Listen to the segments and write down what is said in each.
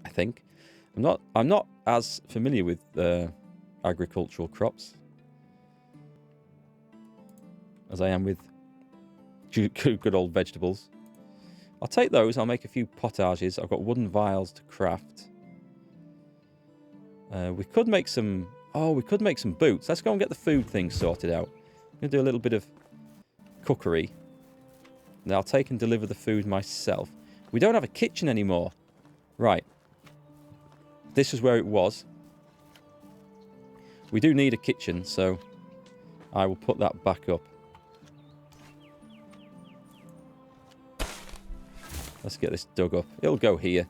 I think. I'm not as familiar with agricultural crops as I am with good old vegetables. I'll take those. I'll make a few potages. I've got wooden vials to craft. We could make some... Oh, we could make some boots. Let's go and get the food thing sorted out. I'm going to do a little bit of cookery. Now I'll take and deliver the food myself. We don't have a kitchen anymore. Right. This is where it was. We do need a kitchen, so I will put that back up. Let's get this dug up. It'll go here.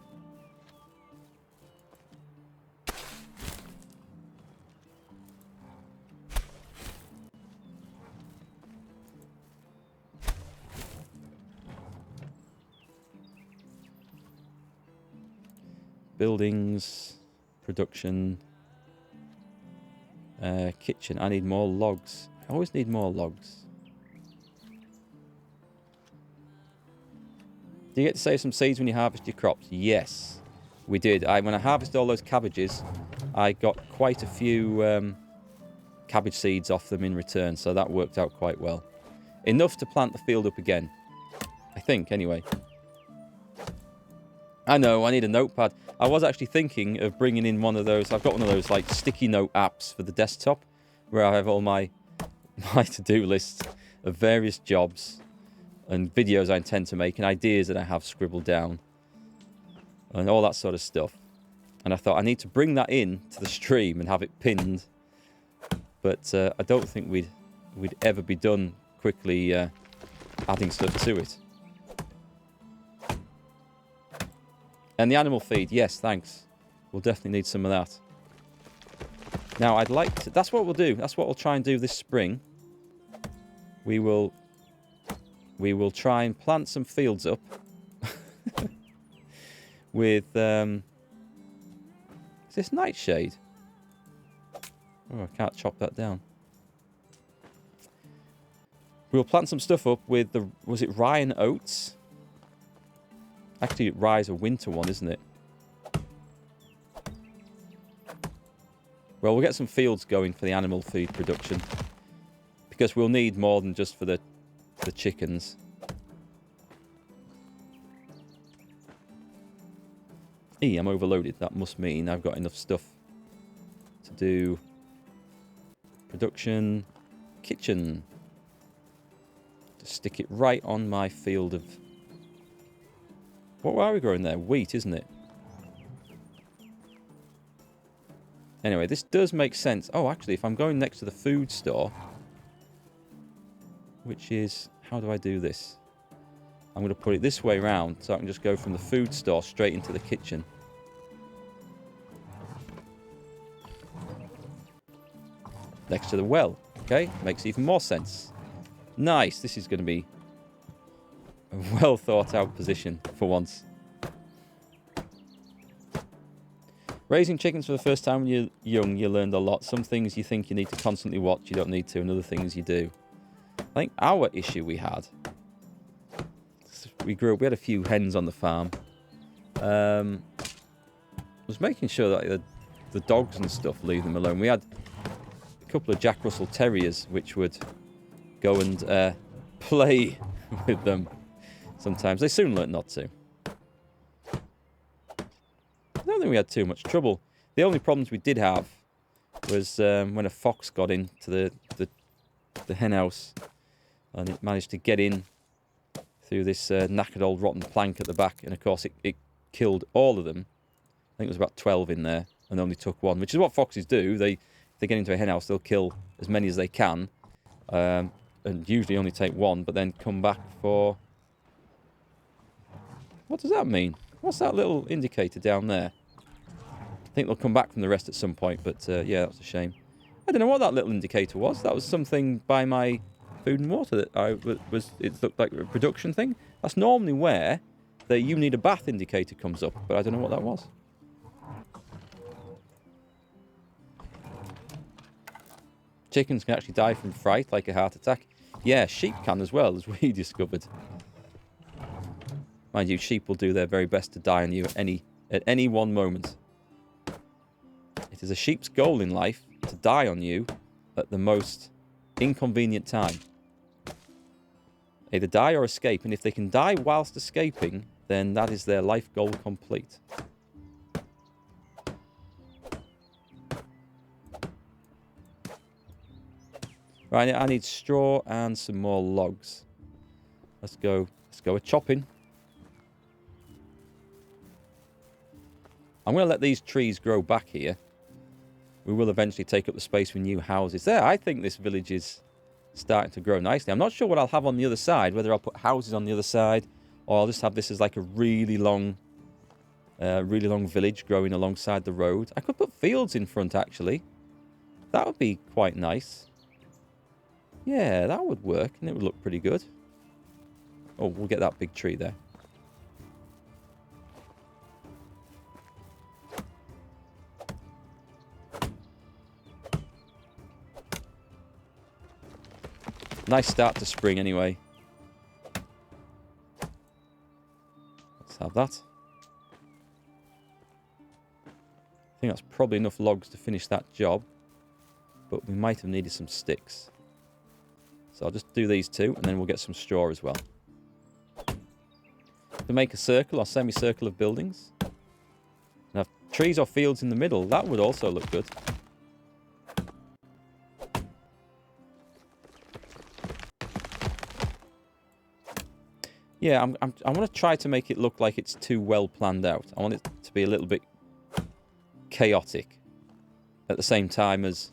Buildings, production, kitchen. I need more logs. I always need more logs. Do you get to save some seeds when you harvest your crops? Yes, we did. When I harvested all those cabbages, I got quite a few cabbage seeds off them in return, so that worked out quite well. Enough to plant the field up again. I think, anyway. I know, I need a notepad. I was actually thinking of bringing in one of those. I've got one of those like sticky note apps for the desktop where I have all my to-do lists of various jobs and videos I intend to make and ideas that I have scribbled down and all that sort of stuff. And I thought I need to bring that in to the stream and have it pinned. But I don't think we'd ever be done quickly adding stuff to it. And the animal feed, yes, thanks. We'll definitely need some of that. Now, I'd like to... That's what we'll do. That's what we'll try and do this spring. We will try and plant some fields up. With... Is this nightshade? Oh, I can't chop that down. We'll plant some stuff up with the... Was it rye and oats? Actually, rye's a winter one, isn't it? Well, we'll get some fields going for the animal feed production. Because we'll need more than just for the chickens. I'm overloaded. That must mean I've got enough stuff to do production, kitchen. Just stick it right on my field of... What are we growing there? Wheat, isn't it? Anyway, this does make sense. Oh, actually, if I'm going next to the food store, which is... How do I do this? I'm going to put it this way round, so I can just go from the food store straight into the kitchen. Next to the well. Okay, makes even more sense. Nice, this is going to be a well thought out position for once. Raising chickens for the first time when you're young, you learned a lot. Some things you think you need to constantly watch, you don't need to, and other things you do. I think our issue we had... We had a few hens on the farm. Was making sure that the dogs and stuff, leave them alone. We had a couple of Jack Russell Terriers which would go and play with them sometimes. They soon learnt not to. I don't think we had too much trouble. The only problems we did have was when a fox got into the hen house and it managed to get in through this knackered old rotten plank at the back, and of course it killed all of them. I think it was about 12 in there and only took one, which is what foxes do. If they get into a hen house, they'll kill as many as they can, and usually only take one, but then come back for... What does that mean? What's that little indicator down there? I think they'll come back from the rest at some point, but yeah, that's a shame. I don't know what that little indicator was. That was something by my food and water that it looked like a production thing. That's normally where the you need a bath indicator comes up, but I don't know what that was. Chickens can actually die from fright, like a heart attack. Yeah, sheep can as well, as we discovered. Mind you, sheep will do their very best to die on you at at any one moment. It is a sheep's goal in life to die on you at the most inconvenient time. Either die or escape, and if they can die whilst escaping, then that is their life goal complete. Right, I need straw and some more logs. Let's go a chopping. I'm going to let these trees grow back here. We will eventually take up the space with new houses. There, I think this village is starting to grow nicely. I'm not sure what I'll have on the other side, whether I'll put houses on the other side, or I'll just have this as like a really long village growing alongside the road. I could put fields in front, actually. That would be quite nice. Yeah, that would work, and it would look pretty good. Oh, we'll get that big tree there. Nice start to spring, anyway. Let's have that. I think that's probably enough logs to finish that job, but we might have needed some sticks. So I'll just do these two, and then we'll get some straw as well. To make a circle or semicircle of buildings. Now, trees or fields in the middle, that would also look good. Yeah, I want to try to make it look like it's too well planned out. I want it to be a little bit chaotic at the same time as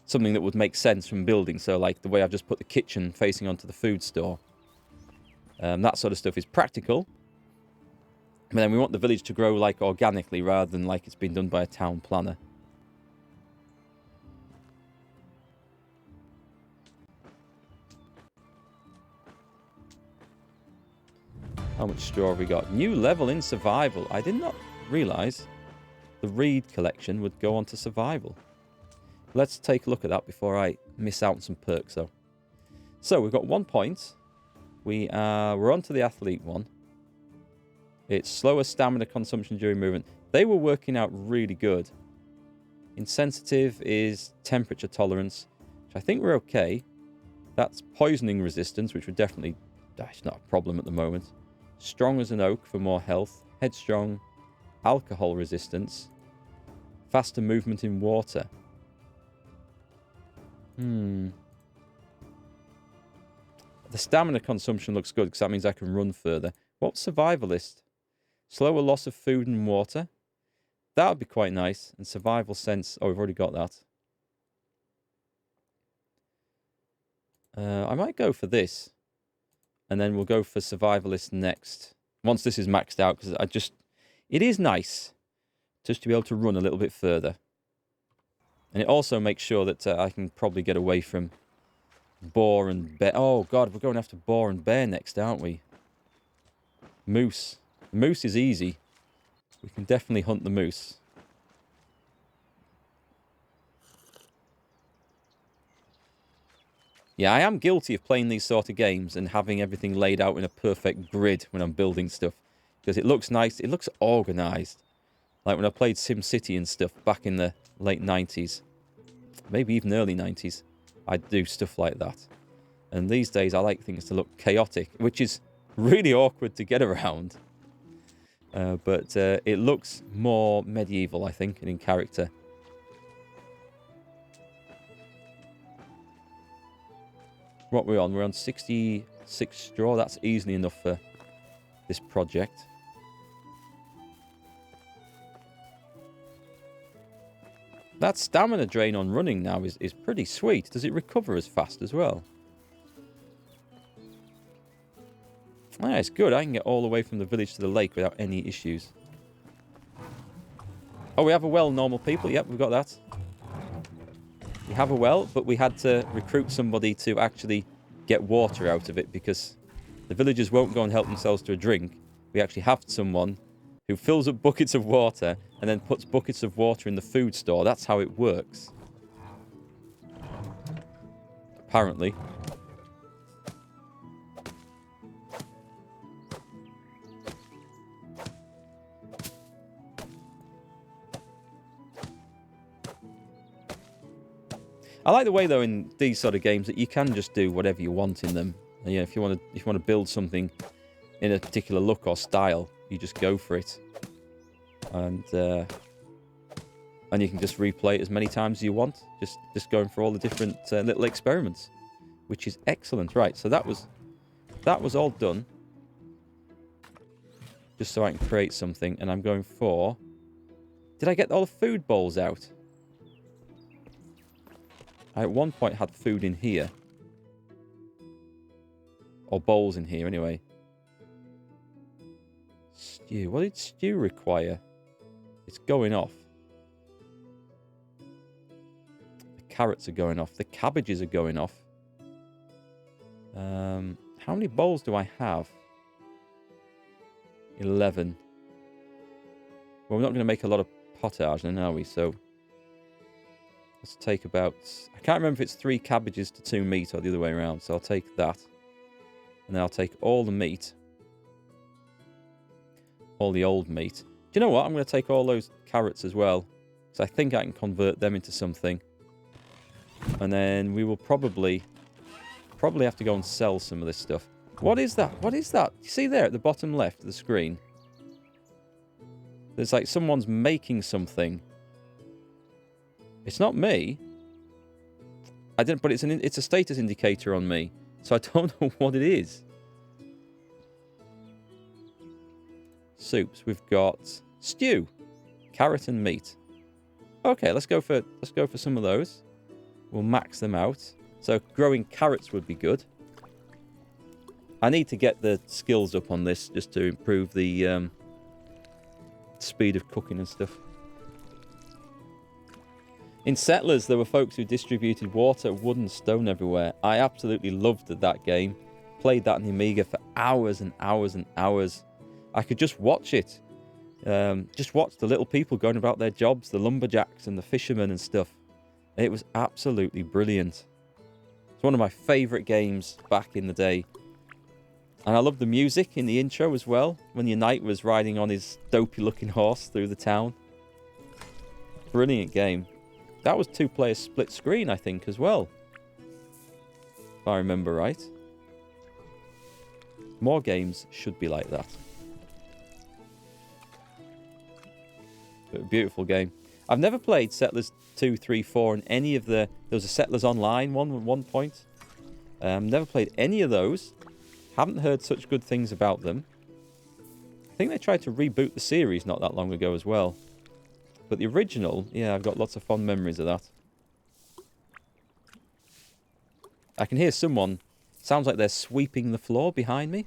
something that would make sense from building. So like the way I've just put the kitchen facing onto the food store. That sort of stuff is practical. But then we want the village to grow like organically rather than like it's been done by a town planner. How much straw have we got? New level in survival. I did not realise the reed collection would go on to survival. Let's take a look at that before I miss out on some perks, though. So we've got 1 point. We're on to the athlete one. It's slower stamina consumption during movement. They were working out really good. Insensitive is temperature tolerance, which I think we're okay. That's poisoning resistance, which would definitely... That's not a problem at the moment. Strong as an oak for more health. Headstrong. Alcohol resistance. Faster movement in water. The stamina consumption looks good because that means I can run further. What's survivalist? Slower loss of food and water. That would be quite nice. And survival sense. Oh, we've already got that. I might go for this. And then we'll go for survivalist next. Once this is maxed out. Because it is nice just to be able to run a little bit further. And it also makes sure that I can probably get away from boar and bear. Oh, God, we're going after boar and bear next, aren't we? Moose. Moose is easy. We can definitely hunt the moose. Yeah, I am guilty of playing these sort of games and having everything laid out in a perfect grid when I'm building stuff. Because it looks nice. It looks organised. Like when I played SimCity and stuff back in the late 90s. Maybe even early 90s. I'd do stuff like that. And these days I like things to look chaotic, which is really awkward to get around. But it looks more medieval, I think, and in character. What we're on? We're on 66 straw. That's easily enough for this project. That stamina drain on running now is pretty sweet. Does it recover as fast as well? Ah, it's good. I can get all the way from the village to the lake without any issues. Oh, we have a well, normal people. Yep, we've got that. We have a well, but we had to recruit somebody to actually get water out of it because the villagers won't go and help themselves to a drink. We actually have someone who fills up buckets of water and then puts buckets of water in the food store. That's how it works. Apparently. I like the way, though, in these sort of games that you can just do whatever you want in them. And, yeah, if you want to build something in a particular look or style, you just go for it. And you can just replay it as many times as you want. Just going for all the different little experiments, which is excellent. Right, so that was all done. Just so I can create something, and I'm going for... Did I get all the food bowls out? I at one point had food in here. Or bowls in here, anyway. Stew. What did stew require? It's going off. The carrots are going off. The cabbages are going off. How many bowls do I have? 11. Well, we're not going to make a lot of pottage then, are we? So let's take about... I can't remember if it's 3 cabbages to 2 meat or the other way around. So I'll take that. And then I'll take all the meat. All the old meat. Do you know what? I'm going to take all those carrots as well. Because I think I can convert them into something. And then we will probably have to go and sell some of this stuff. What is that? What is that? You see there at the bottom left of the screen? There's like someone's making something. It's not me. I didn't, but it's a status indicator on me. So I don't know what it is. Soups. We've got stew, carrot and meat. Okay, let's go for some of those. We'll max them out. So growing carrots would be good. I need to get the skills up on this just to improve the speed of cooking and stuff. In Settlers, there were folks who distributed water, wood and stone everywhere. I absolutely loved that game. Played that on the Amiga for hours and hours and hours. I could just watch it. Just watch the little people going about their jobs, the lumberjacks and the fishermen and stuff. It was absolutely brilliant. It's one of my favourite games back in the day. And I love the music in the intro as well, when your knight was riding on his dopey-looking horse through the town. Brilliant game. That was 2-player split screen, I think, as well. If I remember right. More games should be like that. But a beautiful game. I've never played Settlers 2, 3, 4 and any of the... There was a Settlers Online one at one point. Never played any of those. Haven't heard such good things about them. I think they tried to reboot the series not that long ago as well. But the original, yeah, I've got lots of fond memories of that. I can hear someone... Sounds like they're sweeping the floor behind me.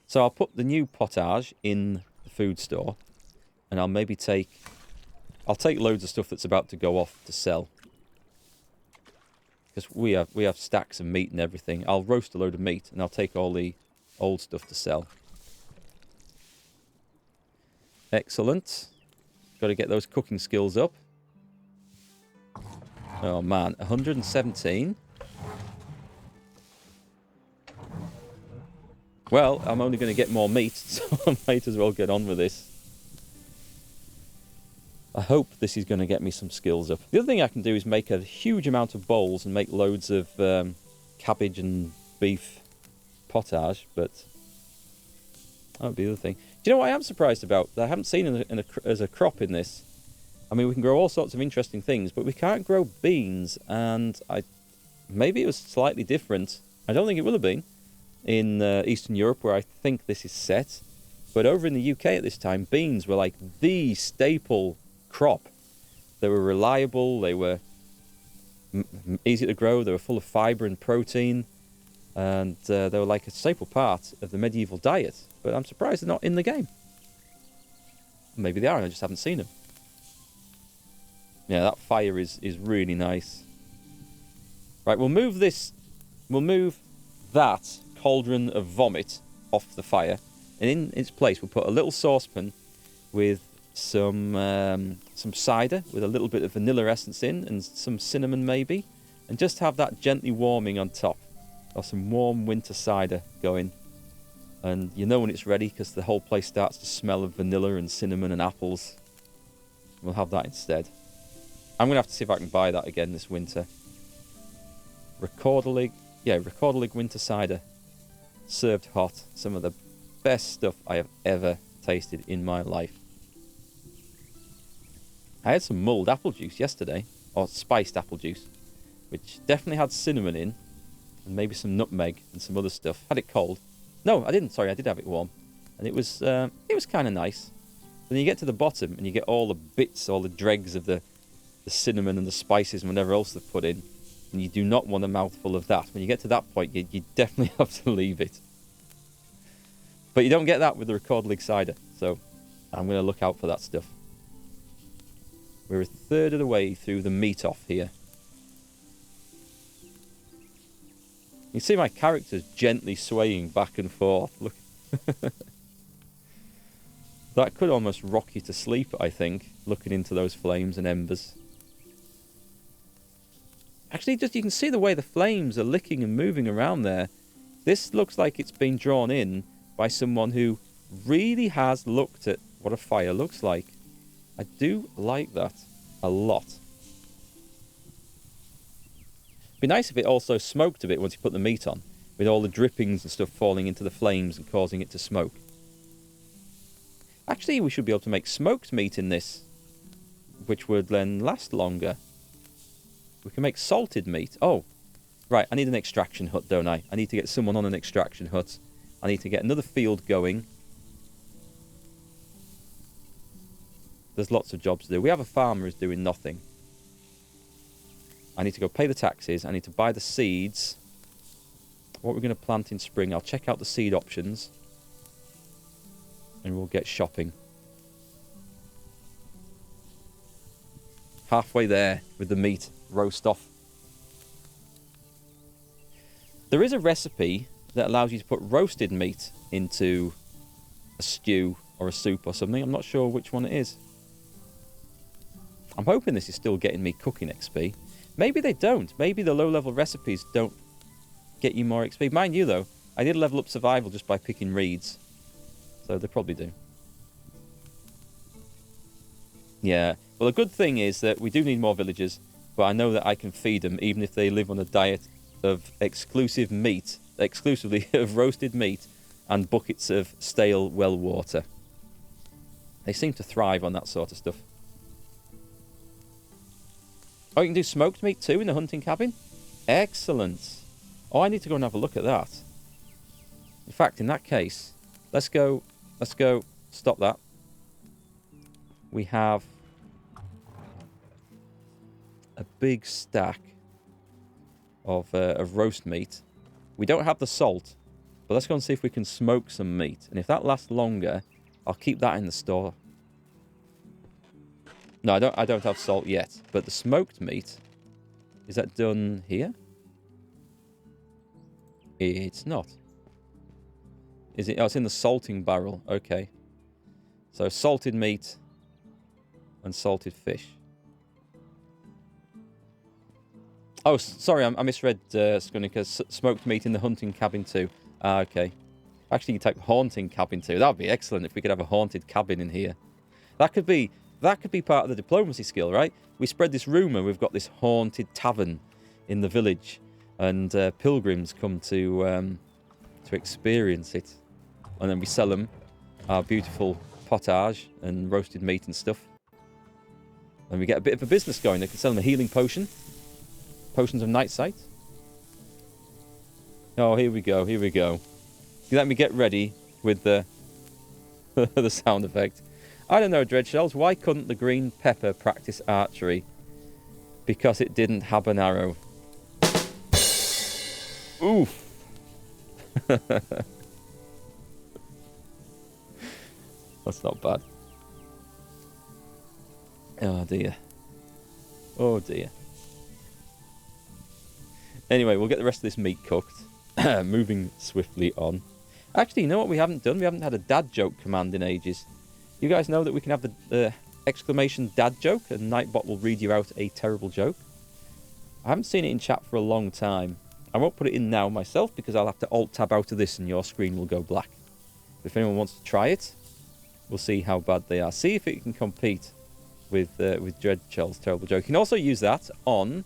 So I'll put the new pottage in the food store. And I'll maybe take... I'll take loads of stuff that's about to go off to sell. Because we have stacks of meat and everything. I'll roast a load of meat and I'll take all the old stuff to sell. Excellent. Got to get those cooking skills up. Oh man, 117. Well, I'm only going to get more meat, so I might as well get on with this. I hope this is going to get me some skills up. The other thing I can do is make a huge amount of bowls and make loads of cabbage and beef pottage, but that would be the other thing. Do you know what I am surprised about? That I haven't seen as a crop in this. I mean, we can grow all sorts of interesting things, but we can't grow beans, and maybe it was slightly different. I don't think it will have been in Eastern Europe, where I think this is set. But over in the UK at this time, beans were like the staple crop. They were reliable, they were easy to grow, they were full of fibre and protein, and they were like a staple part of the medieval diet. But I'm surprised they're not in the game. Maybe they are, I just haven't seen them. Yeah, that fire is really nice. Right, we'll move that cauldron of vomit off the fire, and in its place we'll put a little saucepan with some cider with a little bit of vanilla essence in and some cinnamon maybe, and just have that gently warming on top, or some warm winter cider going. And you know when it's ready because the whole place starts to smell of vanilla and cinnamon and apples. We'll have that instead. I'm going to have to see if I can buy that again this winter. Recorderlig. Yeah, Recorderlig Winter Cider. Served hot. Some of the best stuff I have ever tasted in my life. I had some mulled apple juice yesterday. Or spiced apple juice. Which definitely had cinnamon in. And maybe some nutmeg and some other stuff. Had it cold. No, I didn't. Sorry, I did have it warm. And it was kind of nice. Then you get to the bottom and you get all the bits, all the dregs of the cinnamon and the spices and whatever else they've put in. And you do not want a mouthful of that. When you get to that point, you definitely have to leave it. But you don't get that with the Recorderlig cider. So I'm going to look out for that stuff. We're a third of the way through the meat off here. You see my character's gently swaying back and forth. Look. That could almost rock you to sleep, I think, looking into those flames and embers. Actually, just you can see the way the flames are licking and moving around there. This looks like it's been drawn in by someone who really has looked at what a fire looks like. I do like that a lot. Be nice if it also smoked a bit once you put the meat on, with all the drippings and stuff falling into the flames and causing it to smoke. Actually, we should be able to make smoked meat in this, which would then last longer. We can make salted meat. Oh, right, I need an extraction hut, don't I? I need to get someone on an extraction hut. I need to get another field going. There's lots of jobs to do. We have a farmer who's doing nothing. I need to go pay the taxes. I need to buy the seeds. What we're going to plant in spring. I'll check out the seed options. And we'll get shopping. Halfway there with the meat roast off. There is a recipe that allows you to put roasted meat into a stew or a soup or something. I'm not sure which one it is. I'm hoping this is still getting me cooking XP. Maybe they don't. Maybe the low-level recipes don't get you more XP. Mind you, though, I did level up survival just by picking reeds. So they probably do. Yeah. Well, the good thing is that we do need more villagers, but I know that I can feed them even if they live on a diet of exclusive meat, exclusively of roasted meat and buckets of stale well water. They seem to thrive on that sort of stuff. Oh, you can do smoked meat too in the hunting cabin? Excellent. Oh, I need to go and have a look at that. In fact, in that case, let's go, stop that. We have a big stack of roast meat. We don't have the salt, but let's go and see if we can smoke some meat. And if that lasts longer, I'll keep that in the store. No, I don't have salt yet, but the smoked meat, is that done here? It's not. Is it? Oh, it's in the salting barrel. Okay. So salted meat and salted fish. Oh, sorry, I misread, Skunika. Smoked meat in the hunting cabin too. Ah, okay. Actually, you type haunting cabin too. That would be excellent if we could have a haunted cabin in here. That could be part of the diplomacy skill, right? We spread this rumour we've got this haunted tavern in the village, and pilgrims come to experience it, and then we sell them our beautiful potage and roasted meat and stuff, and we get a bit of a business going. They can sell them a healing potion, potions of night sight. Oh, here we go. You let me get ready with the the sound effect. I don't know, Dreadshells, why couldn't the green pepper practice archery? Because it didn't have an arrow. Oof. That's not bad. Oh dear. Oh dear. Anyway, we'll get the rest of this meat cooked. Moving swiftly on. Actually, you know what we haven't done? We haven't had a dad joke command in ages. You guys know that we can have the exclamation dad joke, and Nightbot will read you out a terrible joke. I haven't seen it in chat for a long time. I won't put it in now myself because I'll have to alt-tab out of this and your screen will go black. If anyone wants to try it, we'll see how bad they are. See if it can compete with Dreadshell's Terrible Joke. You can also use that on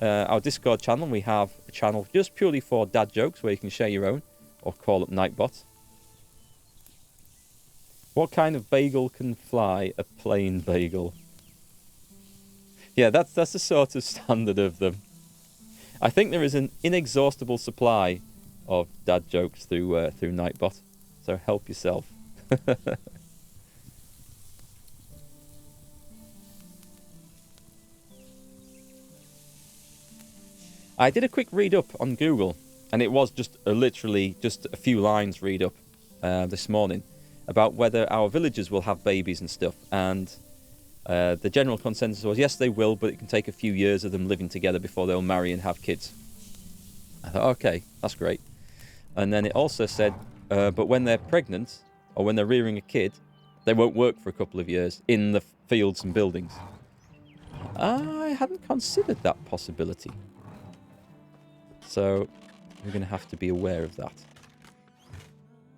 our Discord channel. We have a channel just purely for dad jokes where you can share your own or call up Nightbot. What kind of bagel can fly? A plain bagel. Yeah, that's the sort of standard of them. I think there is an inexhaustible supply of dad jokes through Nightbot. So help yourself. I did a quick read up on Google, and it was just literally just a few lines read up this morning about whether our villagers will have babies and stuff. And the general consensus was, yes, they will, but it can take a few years of them living together before they'll marry and have kids. I thought, okay, that's great. And then it also said, but when they're pregnant or when they're rearing a kid, they won't work for a couple of years in the fields and buildings. I hadn't considered that possibility. So we're going to have to be aware of that.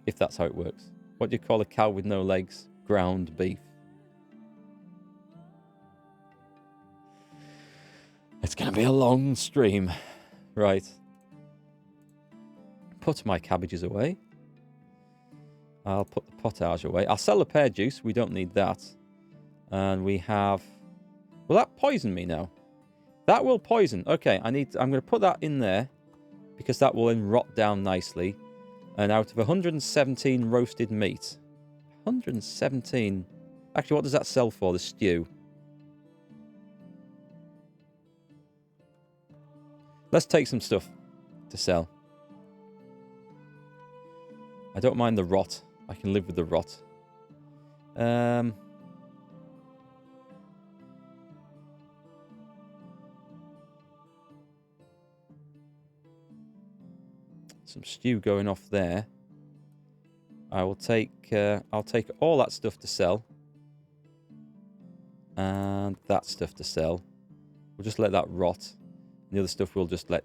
If that's how it works. What do you call a cow with no legs? Ground beef. It's going to be a long stream. Right. Put my cabbages away. I'll put the potage away. I'll sell the pear juice. We don't need that. And we have... Will that poison me now? That will poison. Okay, I'm going to put that in there because that will then rot down nicely. And out of 117 roasted meat... 117... Actually, what does that sell for, the stew? Let's take some stuff to sell. I don't mind the rot. I can live with the rot. Some stew going off there. I'll take all that stuff to sell. And that stuff to sell. We'll just let that rot. The other stuff we'll just let...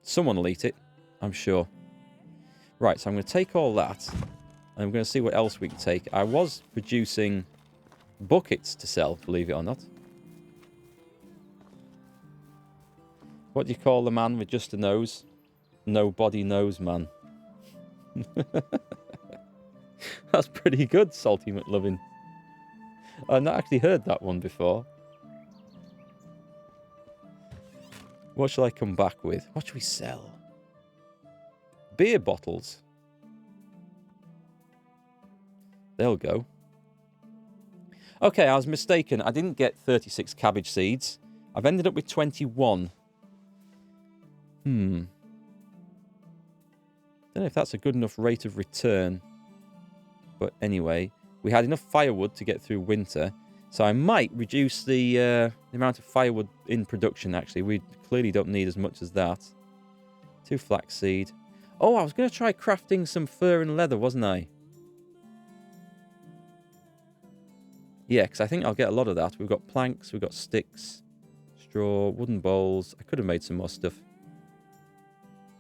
someone will eat it, I'm sure. Right, so I'm going to take all that. And I'm going to see what else we can take. I was producing buckets to sell, believe it or not. What do you call the man with just a nose? Nobody knows, man. That's pretty good, Salty McLovin. I've not actually heard that one before. What shall I come back with? What should we sell? Beer bottles. They'll go. Okay, I was mistaken. I didn't get 36 cabbage seeds. I've ended up with 21. Don't know if that's a good enough rate of return. But anyway, we had enough firewood to get through winter. So I might reduce the amount of firewood in production, actually. We clearly don't need as much as that. 2 flaxseed. Oh, I was going to try crafting some fur and leather, wasn't I? Yeah, because I think I'll get a lot of that. We've got planks, we've got sticks, straw, wooden bowls. I could have made some more stuff.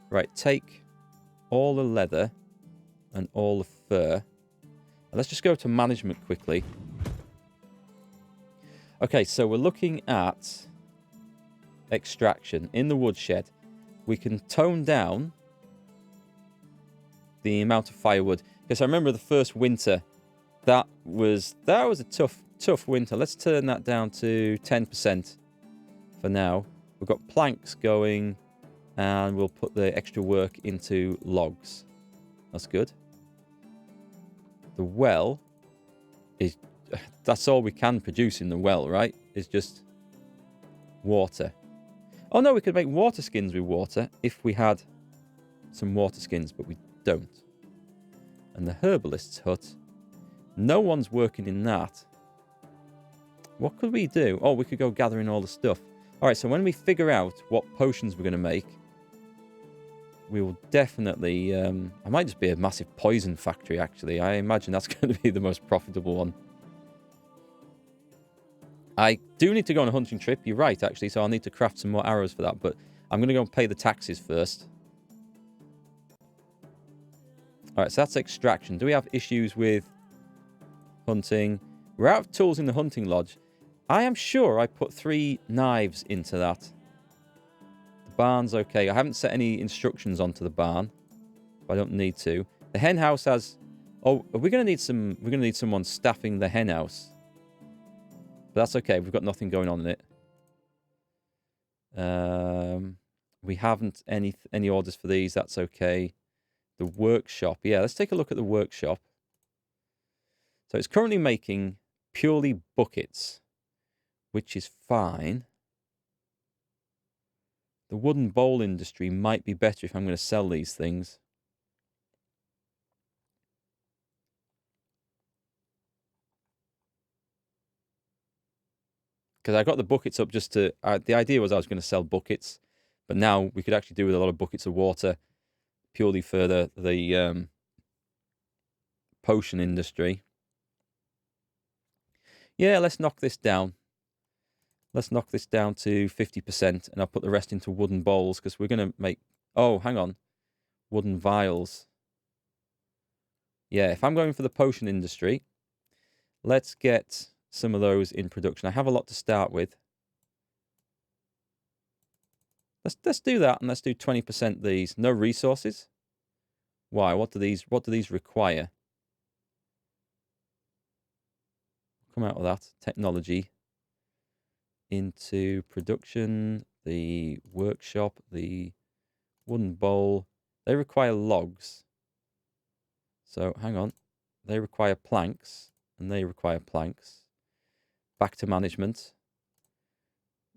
Right, take all the leather and all the fur. And let's just go to management quickly. Okay, so we're looking at extraction. In the woodshed, we can tone down the amount of firewood. Because I remember the first winter, that was a tough winter. Let's turn that down to 10% for now. We've got planks going, and we'll put the extra work into logs. That's good. The well is... That's all we can produce in the well, right? It's just water. Oh no, we could make water skins with water if we had some water skins, but we don't. And the herbalist's hut, no one's working in that. What could we do? Oh, we could go gathering all the stuff. All right, so when we figure out what potions we're going to make, we will definitely... I might just be a massive poison factory, actually. I imagine that's going to be the most profitable one. I do need to go on a hunting trip. You're right, actually, so I'll need to craft some more arrows for that. But I'm going to go and pay the taxes first. Alright, so that's extraction. Do we have issues with hunting? We're out of tools in the hunting lodge. I am sure I put 3 knives into that. The barn's okay. I haven't set any instructions onto the barn. But I don't need to. The hen house has... Oh, we're going to need some... We're going to need someone staffing the hen house. But that's okay. We've got nothing going on in it. We haven't any orders for these. That's okay. The workshop. Yeah, let's take a look at the workshop. So it's currently making purely buckets, which is fine. The wooden bowl industry might be better if I'm going to sell these things. Because I got the buckets up just to... the idea was I was going to sell buckets. But now we could actually do with a lot of buckets of water. Purely for the potion industry. Yeah, let's knock this down. Let's knock this down to 50%. And I'll put the rest into wooden bowls. Because we're going to make... Oh, hang on. Wooden vials. Yeah, if I'm going for the potion industry, let's get some of those in production. I have a lot to start with. Let's do that, and let's do 20% these. No resources. Why? What do these require? Come out of that. Technology. Into production. The workshop. The wooden bowl. They require logs. So, hang on. They require planks. And they require planks. Back to management.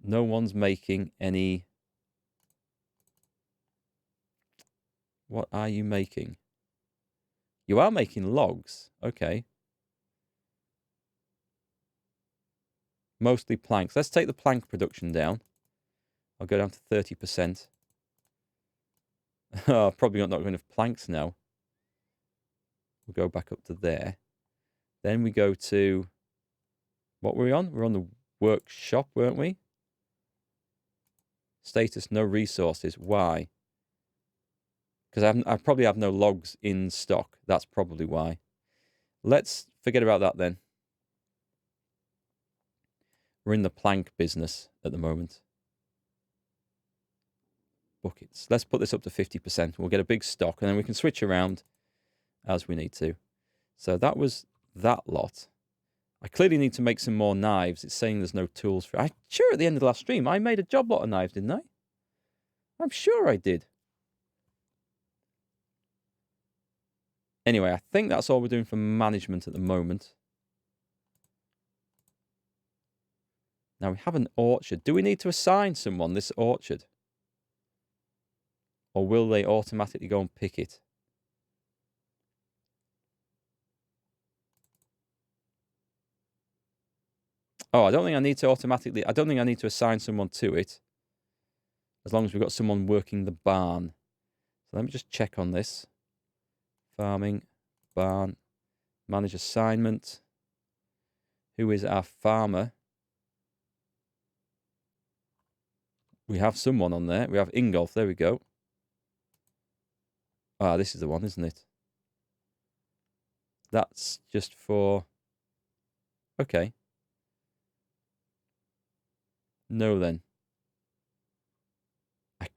No one's making any... What are you making? You are making logs. Okay. Mostly planks. Let's take the plank production down. I'll go down to 30%. Oh, probably not got enough planks now. We'll go back up to there. Then we go to... What were we on? We're on the workshop, weren't we? Status, no resources. Why? Because I probably have no logs in stock. That's probably why. Let's forget about that then. We're in the plank business at the moment. Buckets. Let's put this up to 50%. We'll get a big stock, and then we can switch around as we need to. So that was that lot. I clearly need to make some more knives. It's saying there's no tools for... I'm sure at the end of the last stream, I made a job lot of knives, didn't I? I'm sure I did. Anyway, I think that's all we're doing for management at the moment. Now, we have an orchard. Do we need to assign someone this orchard? Or will they automatically go and pick it? Oh, I don't think I need to automatically... I don't think I need to assign someone to it. As long as we've got someone working the barn. So let me just check on this. Farming, barn, manage assignment. Who is our farmer? We have someone on there. We have Ingolf. There we go. Ah, this is the one, isn't it? That's just for... Okay. No, then.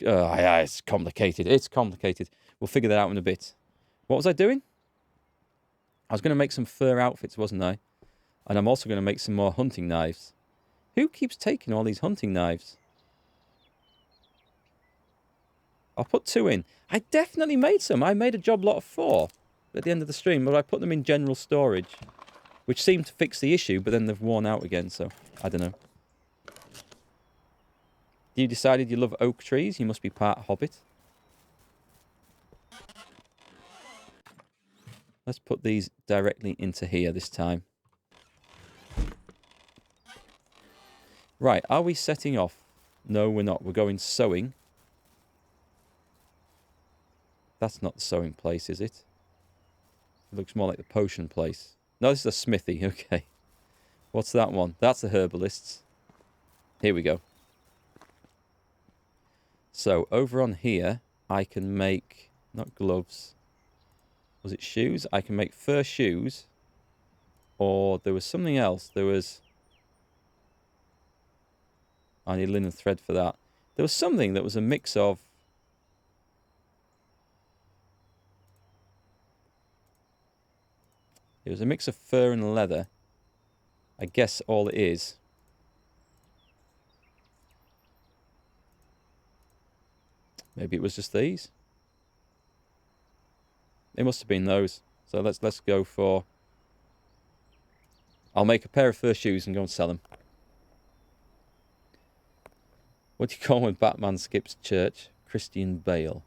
Yeah, it's complicated. It's complicated. We'll figure that out in a bit. What was I doing? I was going to make some fur outfits, wasn't I? And I'm also going to make some more hunting knives. Who keeps taking all these hunting knives? I'll put 2 in. I definitely made some. I made a job lot of 4 at the end of the stream, but I put them in general storage, which seemed to fix the issue, but then they've worn out again, so I don't know. You decided you love oak trees? You must be part Hobbit. Let's put these directly into here this time. Right, are we setting off? No, we're not. We're going sewing. That's not the sewing place, is it? It looks more like the potion place. No, this is a smithy. Okay. What's that one? That's the herbalists. Here we go. So, over on here, I can make... Not gloves. Was it shoes? I can make fur shoes. Or there was something else. There was... I need linen thread for that. There was something that was a mix of... It was a mix of fur and leather. I guess all it is. Maybe it was just these. It must have been those. So let's go for... I'll make a pair of fur shoes and go and sell them. What do you call when Batman skips church? Christian Bale.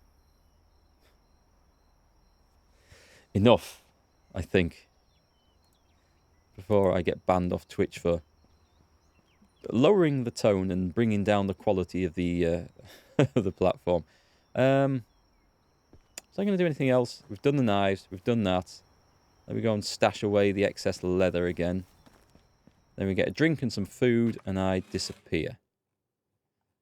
Enough, I think. Before I get banned off Twitch for lowering the tone and bringing down the quality of the the platform. Was I going to do anything else? We've done the knives. We've done that. Let me go and stash away the excess leather again. Then we get a drink and some food, and I disappear.